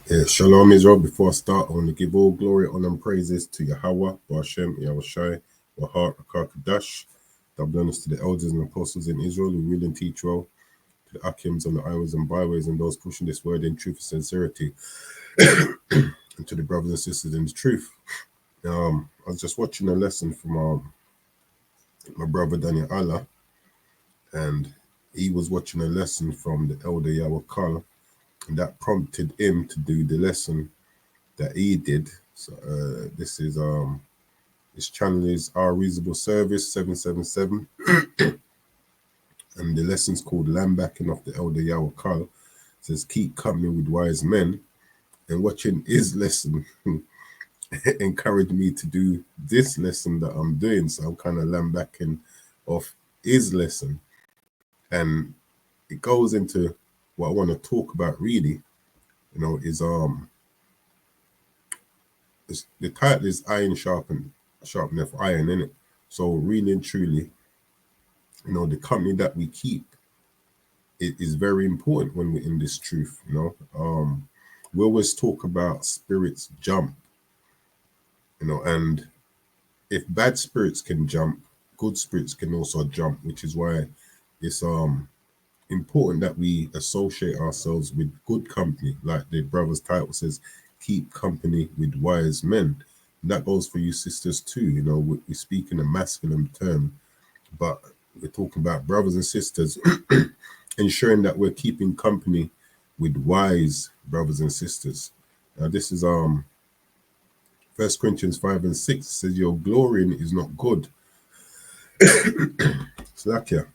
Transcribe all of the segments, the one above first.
Yeah, Shalom Israel. Before I start, I want to give all glory, honor, and praises to Yahweh, Bashem, Yahushai, Wahar, Akakadash. Double honors to the elders and apostles in Israel who will and teach well, to the Akims on the highways and byways, and those pushing this word in truth and sincerity, and to the brothers and sisters in the truth. I was just watching a lesson from my brother Daniel Allah, and he was watching a lesson from the elder Yahweh Kal, and that prompted him to do the lesson that he did. So this is his channel is Our Reasonable Service 777, and the lesson's called Lamb Backing of the Elder Yahweh Kal. It says keep company with wise men, and watching his lesson encouraged me to do this lesson that I'm doing. So I'm kind of lamb backing of his lesson, and it goes into what I want to talk about really, is the title is Iron Sharpeneth Iron, innit? So really and truly, the company that we keep, it is very important when we're in this truth. We always talk about spirits jump, and if bad spirits can jump, good spirits can also jump, which is why it's important that we associate ourselves with good company, like the brother's title says, keep company with wise men. And that goes for you sisters too. We speak in a masculine term, but we're talking about brothers and sisters, ensuring that we're keeping company with wise brothers and sisters. Now this is 1 Corinthians 5:6 says your glorying is not good. Slakia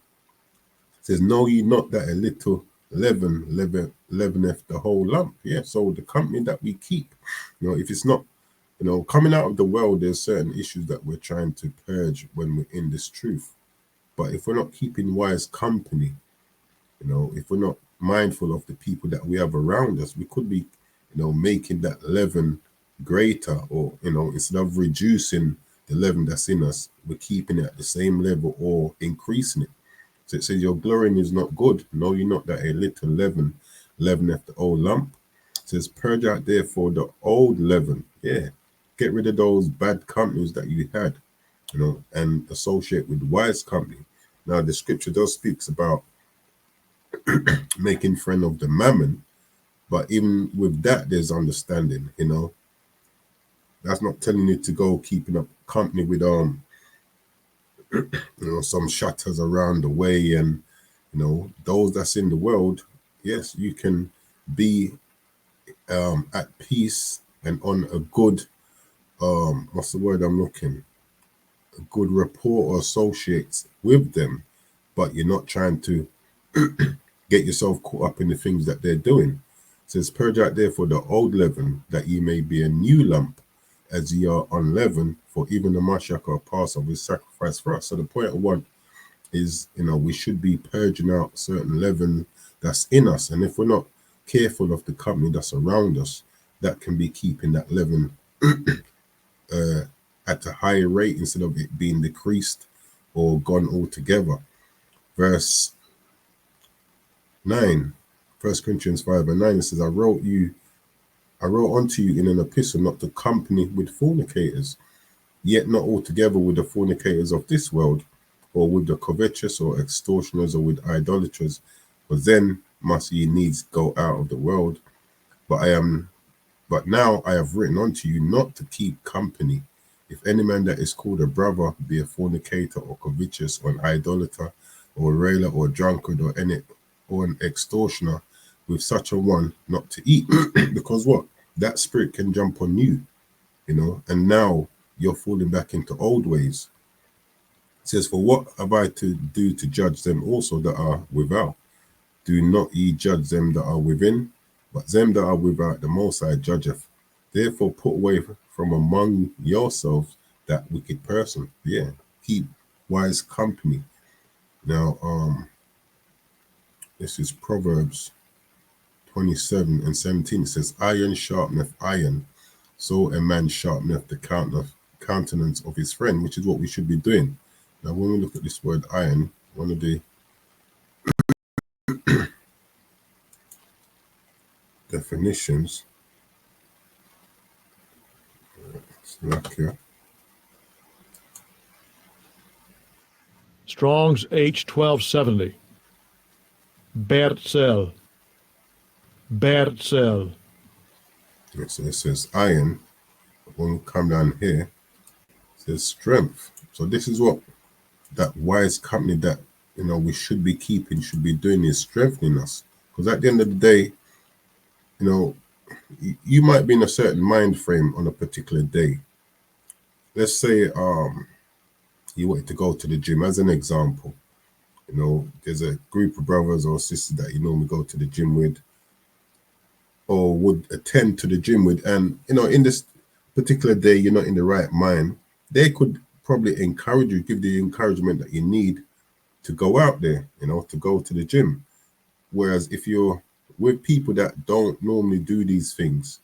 says, know ye not that a little leaveneth the whole lump. Yeah, so the company that we keep, if it's not, coming out of the world, there's certain issues that we're trying to purge when we're in this truth. But if we're not keeping wise company, if we're not mindful of the people that we have around us, we could be, making that leaven greater, or, instead of reducing the leaven that's in us, we're keeping it at the same level or increasing it. So it says your glorying is not good. Know ye not that a little leaven leaveneth the old lump? It says purge out therefore the old leaven. Yeah, get rid of those bad companies that you had, and associate with wise company. Now the scripture does speaks about making friend of the mammon, but even with that there's understanding. That's not telling you to go keeping up company with some shutters around the way, and those that's in the world. Yes, you can be at peace and on a good what's the word I'm looking, a good rapport or associates with them, but you're not trying to get yourself caught up in the things that they're doing. It says purge out therefore the old leaven, that ye may be a new lump, as ye are unleavened, for even the Mashiach or Passover is sacrifice for us. So the point I want is, we should be purging out certain leaven that's in us. And if we're not careful of the company that's around us, that can be keeping that leaven at a higher rate instead of it being decreased or gone altogether. Verse 9, 1 Corinthians 5:9, it says, I wrote unto you in an epistle not to company with fornicators, yet not altogether with the fornicators of this world, or with the covetous, or extortioners, or with idolaters, for then must ye needs go out of the world. But now I have written unto you not to keep company, if any man that is called a brother be a fornicator, or covetous, or an idolater, or a railer, or a drunkard, or an extortioner, with such a one not to eat. Because what? That spirit can jump on you, and now you're falling back into old ways. It says, for what have I to do to judge them also that are without? Do not ye judge them that are within, but them that are without the Most High judgeth. Therefore put away from among yourselves that wicked person. Yeah, keep wise company. Now, this is Proverbs 27:17. It says, iron sharpeneth iron, so a man sharpeneth the countenance of his friend, which is what we should be doing. Now, when we look at this word iron, one of the definitions. Slovakia. Strong's H1270. Berzel. Berzel. So it says iron. When we come down here, it says strength. So this is what that wise company that we should be keeping, should be doing, is strengthening us. Because at the end of the day, you might be in a certain mind frame on a particular day. Let's say you wanted to go to the gym, as an example. There's a group of brothers or sisters that you normally go to the gym with, or would attend to the gym with, and in this particular day you're not in the right mind. They could probably encourage you, give the encouragement that you need to go out there, to go to the gym. Whereas if you're with people that don't normally do these things,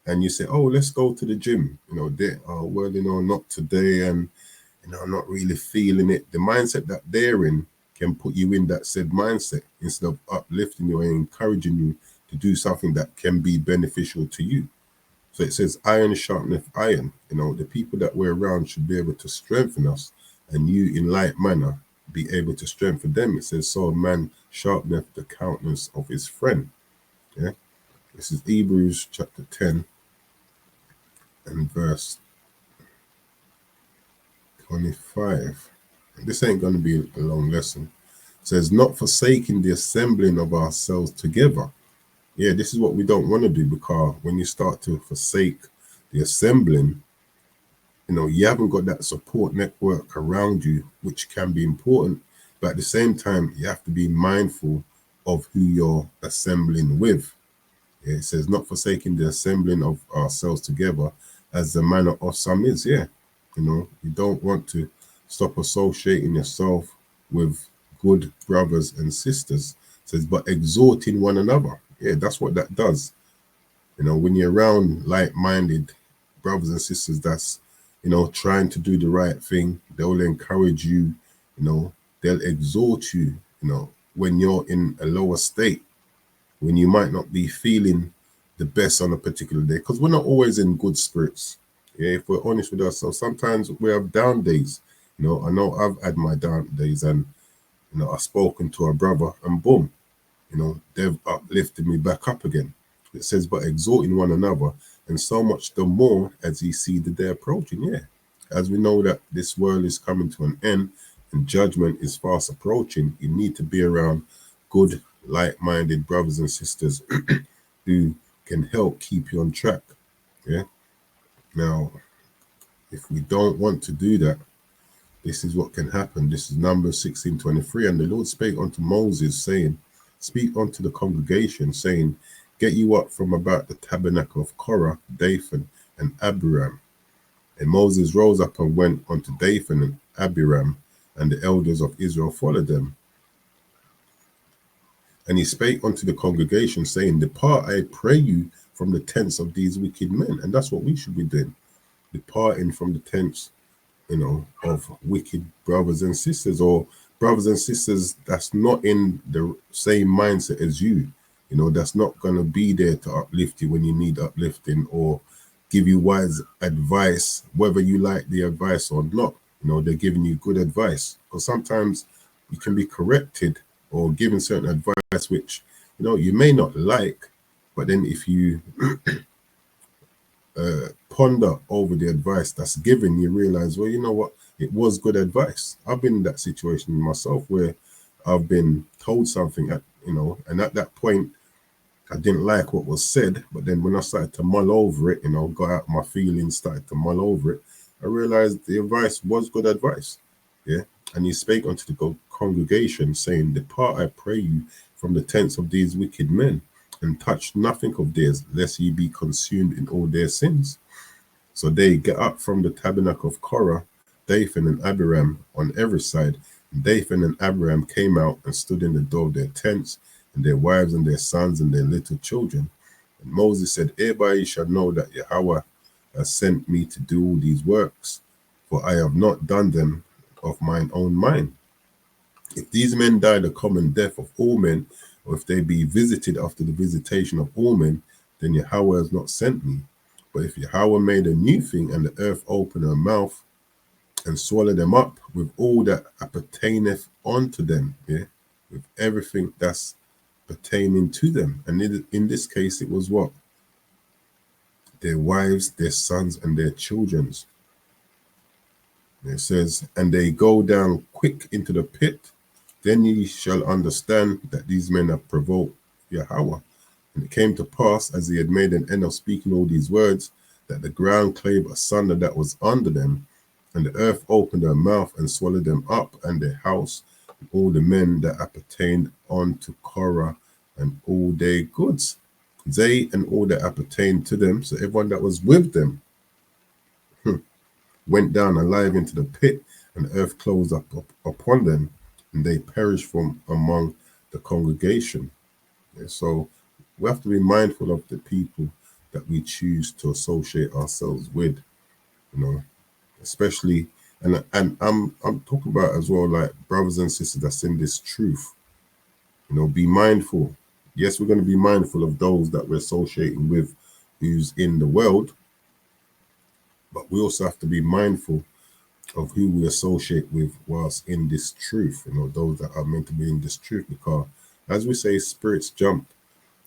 and you say, oh, let's go to the gym, they are, well, not today, and I'm not really feeling it. The mindset that they're in can put you in that said mindset, instead of uplifting you and encouraging you to do something that can be beneficial to you. So it says iron sharpeneth iron. The people that we're around should be able to strengthen us, and you in like manner be able to strengthen them. It says, so a man sharpeneth the countenance of his friend. Yeah. This is Hebrews chapter 10 and verse 25. This ain't going to be a long lesson. It says, not forsaking the assembling of ourselves together. Yeah, this is what we don't want to do, because when you start to forsake the assembling, you haven't got that support network around you, which can be important. But at the same time, you have to be mindful of who you're assembling with. Yeah, it says, not forsaking the assembling of ourselves together, as the manner of some is. Yeah, you don't want to stop associating yourself with good brothers and sisters. It says, but exhorting one another. Yeah, that's what that does. When you're around like-minded brothers and sisters that's, trying to do the right thing, they'll encourage you, they'll exhort you, when you're in a lower state, when you might not be feeling the best on a particular day, because we're not always in good spirits. Yeah, if we're honest with ourselves, sometimes we have down days. I know I've had my down days, and I've spoken to a brother, and boom, they've uplifted me back up again. It says, but exhorting one another, and so much the more as ye see the day approaching. Yeah, as we know that this world is coming to an end and judgment is fast approaching, you need to be around good, like-minded brothers and sisters who can help keep you on track. Yeah. Now, if we don't want to do that, this is what can happen. This is Numbers 16:23. And the Lord spake unto Moses, saying, speak unto the congregation, saying, get you up from about the tabernacle of Korah, Dathan, and Abiram. And Moses rose up and went unto Dathan and Abiram, and the elders of Israel followed them. And he spake unto the congregation, saying, depart, I pray you, from the tents of these wicked men. And that's what we should be doing, departing from the tents, of wicked brothers and sisters, or brothers and sisters that's not in the same mindset as you, that's not going to be there to uplift you when you need uplifting, or give you wise advice, whether you like the advice or not. They're giving you good advice, because sometimes you can be corrected or given certain advice which you may not like, but then if you ponder over the advice that's given, you realize, well, you know what, it was good advice. I've been in that situation myself where I've been told something and at that point I didn't like what was said, but then when I started to mull over it, got out my feelings, started to mull over it, I realized the advice was good advice. Yeah. And he spake unto the congregation, saying, depart, I pray you, from the tents of these wicked men, and touch nothing of theirs, lest ye be consumed in all their sins. So they get up from the tabernacle of Korah, Dathan and Abiram on every side. And Dathan and Abiram came out and stood in the door of their tents, and their wives and their sons and their little children. And Moses said, hereby ye shall know that Yahweh has sent me to do all these works, for I have not done them of mine own mind. If these men die the common death of all men, or if they be visited after the visitation of all men, then Yahweh has not sent me. But if Yahweh made a new thing, and the earth opened her mouth and swallowed them up with all that appertaineth unto them, yeah, with everything that's pertaining to them. And in this case, it was what? Their wives, their sons, and their children's. It says, and they go down quick into the pit, then ye shall understand that these men have provoked Yahweh. And it came to pass, as he had made an end of speaking all these words, that the ground clave asunder that was under them, and the earth opened her mouth and swallowed them up, and their house, and all the men that appertained unto Korah, and all their goods. They and all that appertained to them, so everyone that was with them, went down alive into the pit, and the earth closed up upon them, and they perished from among the congregation. Yeah, so we have to be mindful of the people that we choose to associate ourselves with, especially, and I'm talking about as well, like brothers and sisters that's in this truth. Be mindful. Yes, we're going to be mindful of those that we're associating with who's in the world, but we also have to be mindful of who we associate with whilst in this truth, those that are meant to be in this truth, because as we say, spirits jump,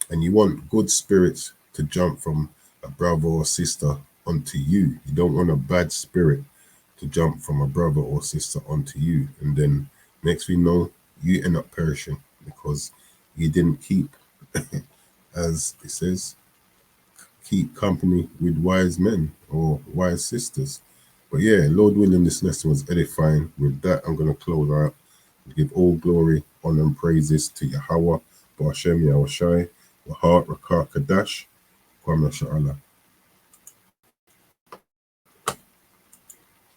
and you want good spirits to jump from a brother or sister onto you. You don't want a bad spirit to jump from a brother or sister onto you, and then next thing you know, you end up perishing because you didn't keep, as it says, keep company with wise men or wise sisters. But yeah, Lord willing, this lesson was edifying. With that, I'm going to close out. Give all glory, honor, and praises to Yahweh, Ba'ashem Yahushai, Wahat, Rakah, Kadash, Kwame Sha'ala.